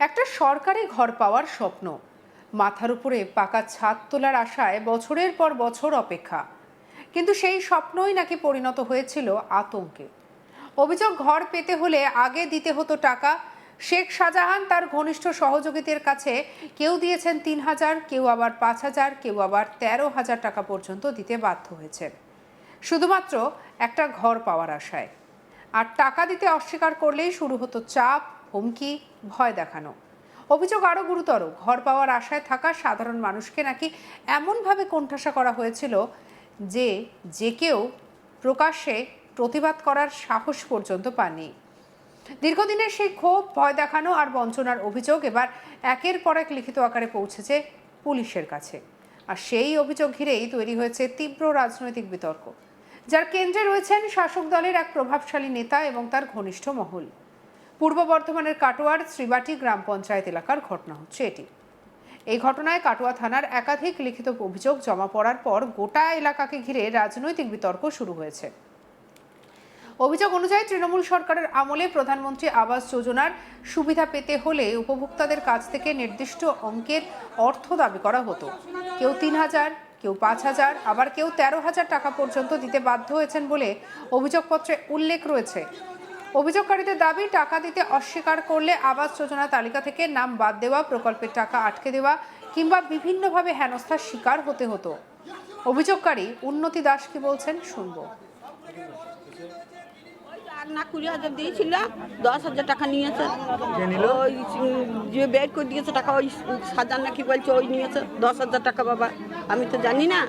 একটা সরকারি ঘর পাওয়ার স্বপ্ন, মাথার উপরে পাকা ছাদ তোলার আশায় বছরের পর বছর অপেক্ষা, কিন্তু সেই স্বপ্নই নাকি পরিণত হয়েছিল আতঙ্কে। অভিযোগ, ঘর পেতে হলে আগে দিতে হতো টাকা। শেখ শাহজাহান তার ঘনিষ্ঠ সহযোগীদের কাছে কেউ দিয়েছেন 3,000, কেউ আবার 5,000, কেউ আবার 13,000 টাকা পর্যন্ত দিতে বাধ্য হয়েছেন, শুধুমাত্র একটা ঘর পাওয়ার আশায়। আর টাকা দিতে অস্বীকার করলেই শুরু হতো চাপ, হুমকি, ভয় দেখানো। অভিযোগ আরও গুরুতর, ঘর পাওয়ার আশায় থাকা সাধারণ মানুষকে নাকি এমনভাবে কোণঠাসা করা হয়েছিল যে কেউ প্রকাশ্যে প্রতিবাদ করার সাহস পর্যন্ত পাননি। দীর্ঘদিনের সেই ক্ষোভ, ভয় দেখানো আর বঞ্চনার অভিযোগ এবার একের পর এক লিখিত আকারে পৌঁছেছে পুলিশের কাছে। আর সেই অভিযোগ ঘিরেই তৈরি হয়েছে তীব্র রাজনৈতিক বিতর্ক, যার কেন্দ্রে রয়েছেন শাসক দলের এক প্রভাবশালী নেতা এবং তার ঘনিষ্ঠ মহল। পূর্ব বর্ধমানের কাটোয়ার শ্রীবাটি গ্রাম পঞ্চায়েত এলাকার ঘটনা হচ্ছে এটি। এই ঘটনায় কাটোয়া থানার একাধিক লিখিত অভিযোগ জমা পড়ার পর গোটা এলাকাকে ঘিরে রাজনৈতিক বিতর্ক শুরু হয়েছে। অভিযোগ অনুযায়ী তৃণমূল সরকারের আমলে প্রধানমন্ত্রী আবাস যোজনার সুবিধা পেতে হলে উপভোক্তাদের কাছ থেকে নির্দিষ্ট অঙ্কের অর্থ দাবি করা হতো। কেউ 3,000, কেউ 5,000, আবার কেউ 13,000 টাকা পর্যন্ত দিতে বাধ্য হয়েছেন বলে অভিযোগপত্রে উল্লেখ রয়েছে। অভিযোগকারীদের দাবি, টাকা দিতে অস্বীকার করলে আবাস যোজনা তালিকা থেকে নাম বাদ দেওয়া, প্রকল্পের টাকা আটকে দেওয়া কিংবা বিভিন্নভাবে হেনস্থার শিকার হতে হতো। অভিযোগকারী উন্নতি দাস কি বলছেন শুনবো। 20,000 দিয়েছিল, 10,000 টাকা নিয়েছে। ওই যে বের করে দিয়েছে টাকা, ওই সাজান নাকি বলছে ওই নিয়েছে 10,000 টাকা। বাবা আমি তো জানি না,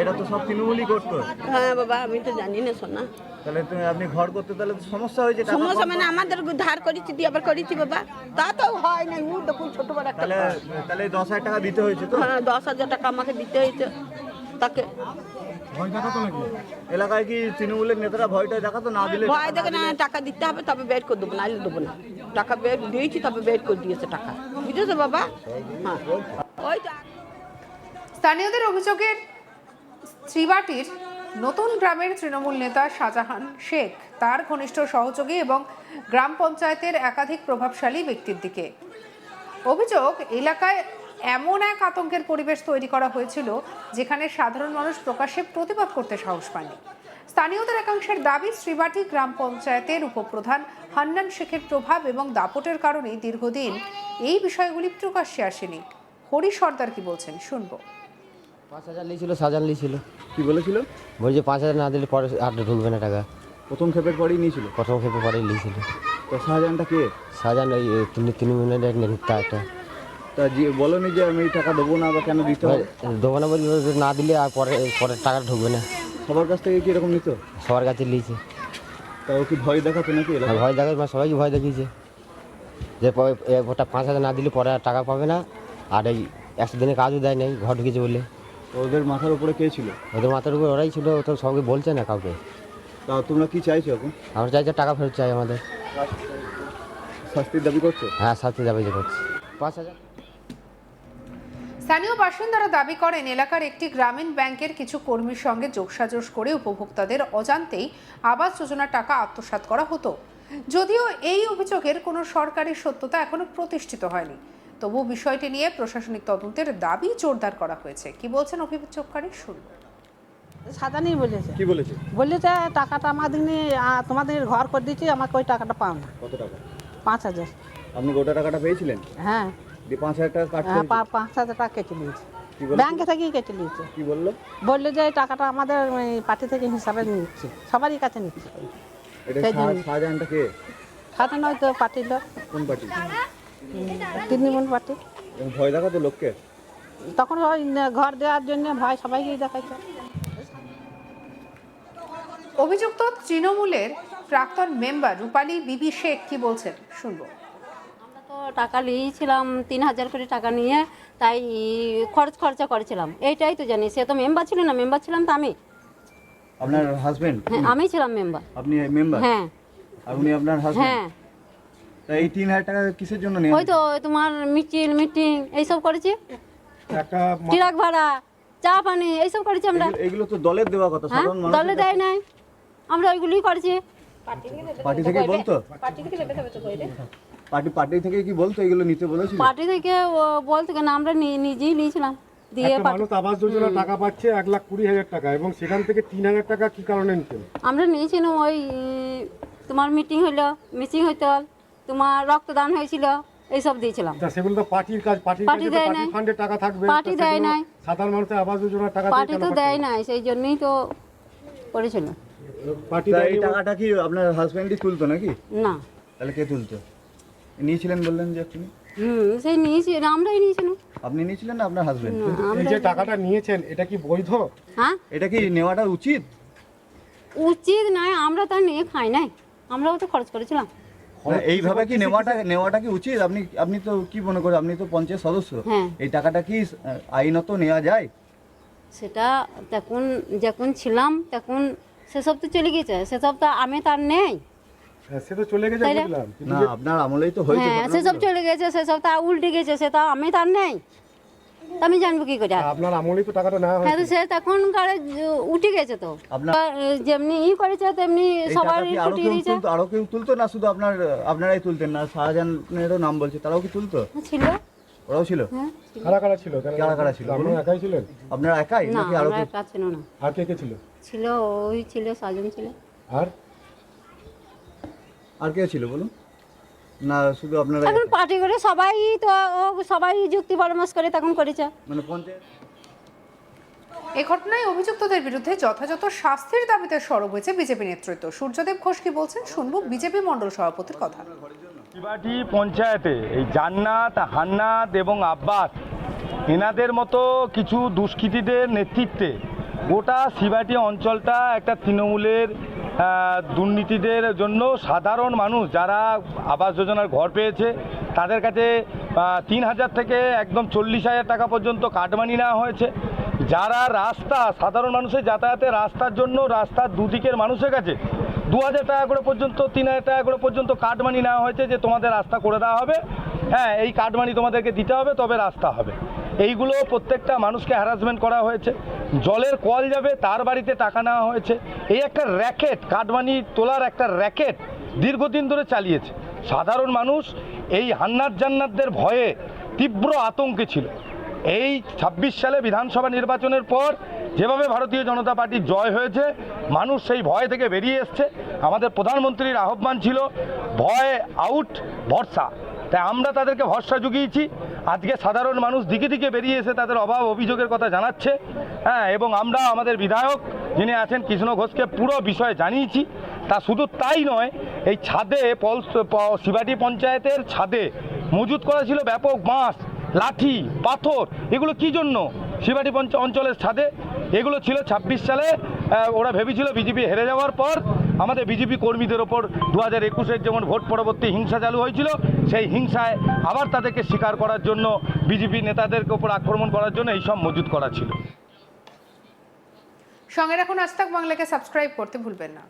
এটা তো সব তৃণমূলই করতো। হ্যাঁ বাবা আমি তো জানি না সোনা। তাহলে তুমি আপনি ঘর করতে তাহলে তো সমস্যা হয়েছে। সমস্যা মানে আমাদের ধার করেছি, দিয়ে আবার করেছি বাবা, তা তো হয় নাই। ও দেখুন ছোট বড় একটা, তাহলে 10,000 টাকা দিতে হয়েছে তো। হ্যাঁ 10,000 টাকা আমাকে দিতে হয়েছে তাকে। ভয় দেখাতো নাকি এলাকায়? কি তৃণমূলের নেতারা ভয়টা দেখাতো? না দিলে ভয় দেখে না, টাকা দিতে হবে তবে বের করে দেবো, নাইলে দেবো না। টাকা বের দিয়েছি তবে বের করে দিয়েছে টাকা, বুঝেছো বাবা? হ্যাঁ ওই তো। স্থানীয়দের অভিযোগের শ্রীবাটির নতুন গ্রামের তৃণমূল নেতা শাহজাহান শেখ তার ঘনিষ্ঠ সহযোগী এবং গ্রাম পঞ্চায়েতের একাধিক প্রভাবশালী ব্যক্তির দিকে। অভিযোগ, এলাকায় এমন এক আতঙ্কের পরিবেশ তৈরি করা হয়েছিল যেখানে সাধারণ মানুষ প্রকাশ্যে প্রতিবাদ করতে সাহস পায়নি। স্থানীয়দের একাংশের দাবি, শ্রীবাটি গ্রাম পঞ্চায়েতের উপপ্রধান হান্নান শেখের প্রভাব এবং দাপটের কারণে দীর্ঘদিন এই বিষয়গুলি প্রকাশ্যে আসেনি। হরি সর্দার কি বলছেন শুনবো। 5,000 লিয়েছিল, শাহজাহান লিয়েছিল। কি বলেছিল? বলছে 5,000 না দিলে পরে আর ঢুকবে না টাকা। প্রথম ক্ষেপের পরেই নিয়েছিল? প্রথম ক্ষেপে পরেই লিয়েছিল। তো শাহজাহানটা কে? শাহজাহান ওই 3 মিনিটের নেতা একটা। তা বলোনি যে আমি টাকা দেবো না বা কেন দিতে হবে? দেবো না বলছে, না দিলে আর পরে টাকা ঢুকবে না। সবার কাছ থেকে কি এরকম নিত? সবার কাছে লিয়েছে। তা ও কি ভয় দেখাতো নাকি? ভয় দেখাচ্ছে, সবাইকে ভয় দেখিয়েছে যে ওটা 5,000 না দিলে পরে আর টাকা পাবে না। আর এই 100 দিনের কাজও দেয় নাই, ঘর ঢুকেছে বলে। ওদের মাথার উপরে কে ছিল? ওদের মাথার উপর ওরাই ছিল, তো সবাইকে বলছে না কাউকে। তা তোমরা কি চাইছো এখন? আমরা চাইছি টাকা ফেরত চাই আমাদের। শাস্তির দাবি করছো? হ্যাঁ শাস্তি দাবি করছি। 5,000। স্থানীয় বাসিন্দারা দাবি করেন, এলাকার একটি গ্রামীণ ব্যাংকের কিছু কর্মীর সঙ্গে যোগসাজশ করে উপভোক্তাদের অজান্তেই আবাস যোজনার টাকা আত্মসাৎ করা হতো। যদিও এই অভিযোগের কোনো সরকারি সত্যতা এখনো প্রতিষ্ঠিত হয়নি, তবু বিষয়টি নিয়ে প্রশাসনিক তদন্তের দাবি জোরদার করা হয়েছে। কি বলছেন অভিযোগকারী শুনবো। সাজানি বলেছে। কি বলেছে? বলেছে টাকাটা আমাদের নিয়ে তোমাদের ঘর করে দিচ্ছি, আমাকে ওই টাকাটা পাও না। কত টাকা? 5,000। আপনি গোটা টাকাটা পেয়েছিলেন? হ্যাঁ 5,000 টাকা কাটছে? 5,000 টাকা কেটে নিয়েছে, কি বললো? ব্যাংকে থেকেই কেটে নিয়েছে। কি বললো? বললো যে এই টাকাটা আমাদের পার্টি থেকে হিসাবে নিচ্ছে, সবারই কাছে নিচ্ছে। এটা শাহজাহানটা কে? সাথে নয় তো পার্টির লোক। কোন পার্টি? তৃণমূল পার্টি। ভয় দেখাতো লোককে? তখন ওই ঘর দেওয়ার জন্য ভয় সবাইকেই দেখাচ্ছে। অভিযুক্ত তৃণমূলের প্রাক্তন মেম্বার রূপালী বিবি শেখ কি বলছেন শুনবো। আমরা তো টাকা নিয়েছিলাম 3,000 করে টাকা নিয়ে, তাই খরচা করেছিলাম, এইটাই তো জানি। সে তো মেম্বার ছিল না, মেম্বার ছিলাম তো আমি। আপনার হাজবেন্ড? হ্যাঁ আমি ছিলাম মেম্বার। আপনি মেম্বার? হ্যাঁ। আপনি আপনার হাজবেন্ড? হ্যাঁ। তা এই 3,000 টাকা কিসের জন্য নিয়ে? ওই তো তোমার মিটিং এইসব করেছি, ট্রাক ভাড়া, চা পানি এইসব করেছি আমরা। এগুলো তো দলের দেওয়া কথা, হ্যাঁ সাধারণ মানুষ দলে দেয় নাই, আমরা ওইগুলোই করেছি। পার্টি থেকে বলতো? পার্টি থেকে কি বলতো এগুলো নিতে বলেছিল? পার্টি থেকে বলতে কেন আমরা নিজেই নিয়েছিলাম দিয়ে একটা মানুষ আবাস যোজনা টাকা পাচ্ছে 1,20,000 টাকা এবং সেখান থেকে 3,000 টাকা কি কারণে নিতেন? আমরা নিয়েছিলাম ওই তোমার মিটিং হইলো, মিছিল হইতো, তোমার রক্তদান হয়েছিল, এইসব দিয়েছিলাম। তা সেগুলো তো পার্টির কাজ, পার্টির পার্টি দেয় নাই। ফান্ডে টাকা থাকবে, পার্টি তা দেয় সেগুলো নাই। সাধারণ মানুষের আবাস যোজনা টাকা দিয়ে পার্টি কেন তো পাচ্ছে? দেয় নাই, সেই জন্যই তো করেছিল। পার্টি তা এই দেয়নি টাকাটা কি আপনার হাজবেন্ডই তুলতো নাকি? না, তাহলে কে তুলতো? নিয়েছিলেন বললেন যে আপনি? সেই নিয়েছি, আমরাই নিয়েছিলাম। আপনি নিয়েছিলেন না আপনার হাজবেন্ড? এই যে টাকাটা নিয়েছেন এটা কি বৈধ? হ্যাঁ, এটা কি নেওয়াটা উচিত? উচিত নয়, আমরা তো নিয়ে খাই নাই, আমরাও তো খরচ করেছিলাম। না, এইভাবে কি নেওয়াটা কি উচিত? আপনি তো কি মনে করেন, আপনি তো পঞ্চায়েত সদস্য, হ্যাঁ। এই টাকাটা কি আইনত নেওয়া যায়? সেটা যখন ছিলাম তখন সেসব তো চলে গেছে, সেসব তো আমি তার নেই। হ্যাঁ, সে তো চলে গেছে তাইলে? বুঝলাম, কিন্তু না, আপনার আমলেই তো হয়েছে হ্যাঁ, ঘটনাগুলো। সেসব চলে গেছে, সেসব তা উল্টে গেছে, সেটা আমি তার নেই, তা আমি জানবো কি করে? আপনার আমলেই তো টাকাটা নেওয়া হ্যাঁ, হয়েছে। তো সে তখন উঠে গেছে তো, আপনার- যেমনি করেছে তেমনি এই সবার টাকা কি আরো ফুটিয়ে কেউ দিয়েছে। তুলতো? আরো কেউ তুলতো না শুধু আপনারাই তুলতেন? না, শাহজাহানেরও নাম বলছে, তারাও কি তুলতো? ছিল, ওরাও ছিল? হ্যাঁ। কারা কারা ছিল? কারা কারা ছিল? আপনারা একাই ছিলেন? আপনারা একাই না, নাকি আরো আমরা কেউ? একা ছিল না, আর কে কে ছিল? ছিল ওই ছিল, সাজন ছিল। আর আর কে ছিল বলুন? না, শুধু আপনারা এখন একা? পার্টি করে সবাই যুক্তি পরামর্শ করে তখন করেছে। মানে পঞ্চায়েত এ ঘটনায় অভিযুক্তদের বিরুদ্ধে যথাযথ শাস্তির দাবিতে সরব হয়েছে বিজেপি নেতৃত্ব। সূর্যদেব ঘোষ কি বলছেন শুনবো বিজেপি মণ্ডল সভাপতির কথা। শিবাটি পঞ্চায়েতে এই জান্নাত, হান্নাত এবং আব্বাস এনাদের মতো কিছু দুষ্কৃতীদের নেতৃত্বে গোটা শিবাটি অঞ্চলটা একটা তৃণমূলের দুর্নীতিদের জন্য সাধারণ মানুষ যারা আবাস যোজনার ঘর পেয়েছে তাদের কাছে 3,000 থেকে একদম 40,000 টাকা পর্যন্ত কাটমানি নেওয়া হয়েছে। যারা রাস্তা সাধারণ মানুষের যাতায়াতের রাস্তার জন্য রাস্তার দুদিকের মানুষের কাছে 2,000 টাকা করে পর্যন্ত 3,000 টাকা করে পর্যন্ত কাটমানি নেওয়া হয়েছে যে তোমাদের রাস্তা করে দেওয়া হবে, হ্যাঁ এই কাটমানি তোমাদেরকে দিতে হবে তবে রাস্তা হবে। এইগুলো প্রত্যেকটা মানুষকে হ্যারাসমেন্ট করা হয়েছে। জলের কল যাবে তার বাড়িতে টাকা নেওয়া হয়েছে। এই একটা র্যাকেট, কাটমানি তোলার একটা র্যাকেট দীর্ঘদিন ধরে চালিয়েছে। সাধারণ মানুষ এই হান্নাত জান্নাতদের ভয়ে তীব্র আতঙ্কে ছিল। এই 26 সালে বিধানসভা নির্বাচনের পর যেভাবে ভারতীয় জনতা পার্টির জয় হয়েছে, মানুষ সেই ভয় থেকে বেরিয়ে এসছে। আমাদের প্রধানমন্ত্রীর আহ্বান ছিল ভয় আউট, ভরসা। তাই আমরা তাদেরকে ভরসা জুগিয়েছি। আজকে সাধারণ মানুষ দিকে দিকে বেরিয়ে এসে তাদের অভাব অভিযোগের কথা জানাচ্ছে, হ্যাঁ, এবং আমরা আমাদের বিধায়ক যিনি আছেন কৃষ্ণ ঘোষকে পুরো বিষয়ে জানিয়েছি। তা শুধু তাই নয়, এই ছাদে শিবাটি পঞ্চায়েতের ছাদে মজুত করা ছিল ব্যাপক বাঁশ, লাঠি, পাথর। এগুলো কি জন্য শিবাটি অঞ্চলের ছাদে? এগুলো ছিল 26 সালে ওরা ভেবেছিল বিজেপি হেরে যাওয়ার পর আমাদের বিজেপি কর্মীদের ওপর 2021-এর যেমন ভোট পরবর্তী হিংসা চালু হয়েছিল, সেই হিংসায় আবার তাদেরকে শিকার করার জন্য বিজেপি নেতাদেরকে ওপর আক্রমণ করার জন্য এইসব মজুত করা ছিল। সঙ্গে রাখুন আজ তাক বাংলাকে সাবস্ক্রাইব করতে ভুলবেন না।